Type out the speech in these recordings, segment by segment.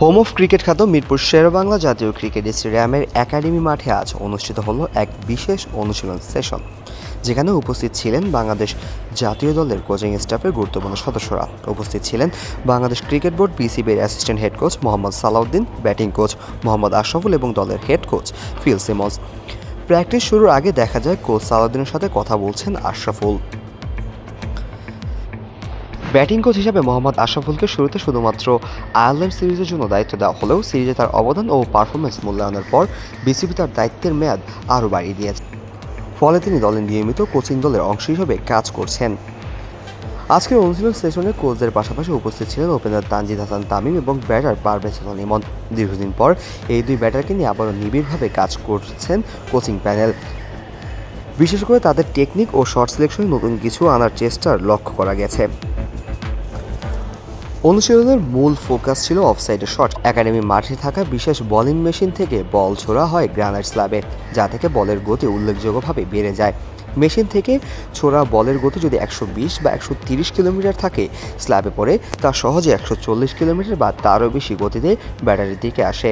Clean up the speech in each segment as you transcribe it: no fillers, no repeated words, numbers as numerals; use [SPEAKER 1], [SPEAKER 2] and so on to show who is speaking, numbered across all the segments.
[SPEAKER 1] Home of cricket খ্যাত মিরপুর শেরেবাংলা জাতীয় cricket স্টেডিয়ামের একাডেমি মাঠে আজ অনুষ্ঠিত হলো এক বিশেষ অনুশীলন সেশন, যেখানে উপস্থিত ছিলেন বাংলাদেশ জাতীয় দলের কোচিং স্টাফের গুরুত্বপূর্ণ সদস্যরা। উপস্থিত ছিলেন বাংলাদেশ ক্রিকেট বোর্ড বিসিবির assistant head coach Mohammad Salauddin, batting coach Mohammad Ashraful এবং দলের head coach Phil Simmons. Practice শুরুর আগে দেখা যায় কোচ সালাউদ্দিনের সাথে কথা বলছেন আশরাফুল। ব্যাটিং কোচ হিসেবে মোহাম্মদ আশরাফুলকে শুরুতে শুধুমাত্র আয়ারল্যান্ড সিরিজের জন্য দায়িত্ব দেওয়া হলেও সিরিজে তার অবদান ও পারফরমেন্স মূল্যায়নের পর বিসিবি তার দায়িত্বের মেয়াদ আরও বাড়িয়ে দিয়েছে। ফলে তিনি দলের নিয়মিত কোচিং দলের অংশ হিসেবে কাজ করছেন। আজকের অনুশীলন সেশনে কোচদের পাশাপাশি উপস্থিত ছিলেন ওপেনার তানজিদ হাসান তামিম এবং ব্যাটার পারভেজ হোসেন ইমন। দীর্ঘদিন পর এই দুই ব্যাটারকে নিয়ে আবারও নিবিড়ভাবে কাজ করছেন কোচিং প্যানেল। বিশেষ করে তাদের টেকনিক ও শট সিলেকশনে নতুন কিছু আনার চেষ্টার লক্ষ্য করা গেছে। অনুশীলনের মূল ফোকাস ছিল অফসাইডের শট। একাডেমি মাঠে থাকা বিশেষ বোলিং মেশিন থেকে বল ছোড়া হয় গ্রানাইট স্ল্যাবে, যা থেকে বলের গতি উল্লেখযোগ্যভাবে বেড়ে যায়। মেশিন থেকে ছোড়া বলের গতি যদি 120 বা 130 কিলোমিটার থাকে, স্ল্যাবে পড়ে তা সহজে 140 কিলোমিটার বা তারও বেশি গতিতে ব্যাটারির দিকে আসে।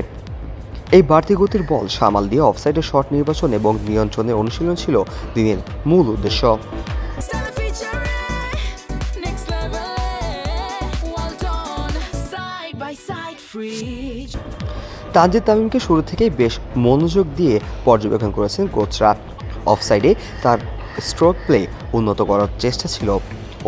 [SPEAKER 1] এই বাড়তি গতির বল সামাল দিয়ে অফসাইডের শট নির্বাচন এবং নিয়ন্ত্রণের অনুশীলন ছিল দিনের মূল উদ্দেশ্য। তানজিদ তামিমকে শুরু থেকেই বেশ মনোযোগ দিয়ে পর্যবেক্ষণ করেছেন কোচরা। অফসাইডে তার স্ট্রোক প্লে উন্নত করার চেষ্টা ছিল।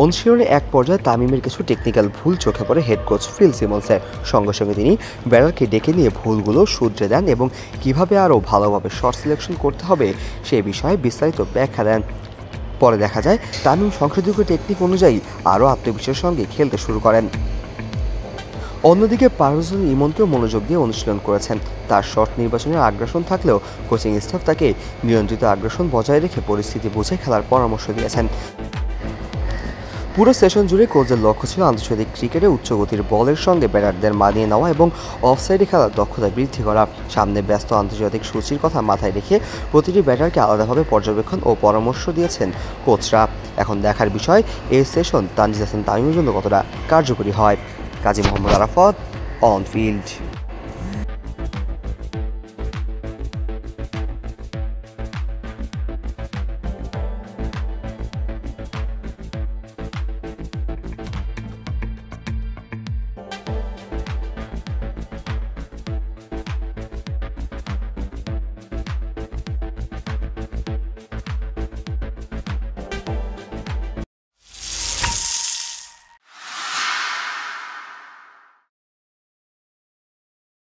[SPEAKER 1] অনুশীলনে এক পর্যায়ে তামিমের কিছু টেকনিক্যাল ভুল চোখে পড়ে হেড কোচ ফিল সিমন্সের। সঙ্গে সঙ্গে তিনি ব্যাটারকে ডেকে নিয়ে ভুলগুলো শুধরে দেন এবং কীভাবে আরও ভালোভাবে শট সিলেকশন করতে হবে সে বিষয়ে বিস্তারিত ব্যাখ্যা দেন। পরে দেখা যায় তামিম সংশোধিত টেকনিক অনুযায়ী আরও আত্মবিশ্বাসের সঙ্গে খেলতে শুরু করেন। অন্যদিকে পারভেজ হোসেন ইমনকেও মনোযোগ দিয়ে অনুশীলন করেছেন। তার শট নির্বাচনের আগ্রাসন থাকলেও কোচিং স্টাফ তাকে নিয়ন্ত্রিত আগ্রাসন বজায় রেখে পরিস্থিতি বুঝে খেলার পরামর্শ দিয়েছেন। পুরো সেশন জুড়ে কোচের লক্ষ্য ছিল আন্তর্জাতিক ক্রিকেটে উচ্চগতির বলের সঙ্গে ব্যাটারদের মানিয়ে নেওয়া এবং অফসাইডে খেলার দক্ষতা বৃদ্ধি করা। সামনে ব্যস্ত আন্তর্জাতিক সূচির কথা মাথায় রেখে প্রতিটি ব্যাটারকে আলাদাভাবে পর্যবেক্ষণ ও পরামর্শ দিয়েছেন কোচরা। এখন দেখার বিষয় এই সেশন তানজিদ হাসান তামিমের জন্য কতটা কার্যকরী হয়। Kazi Mohammad Arafat, on field.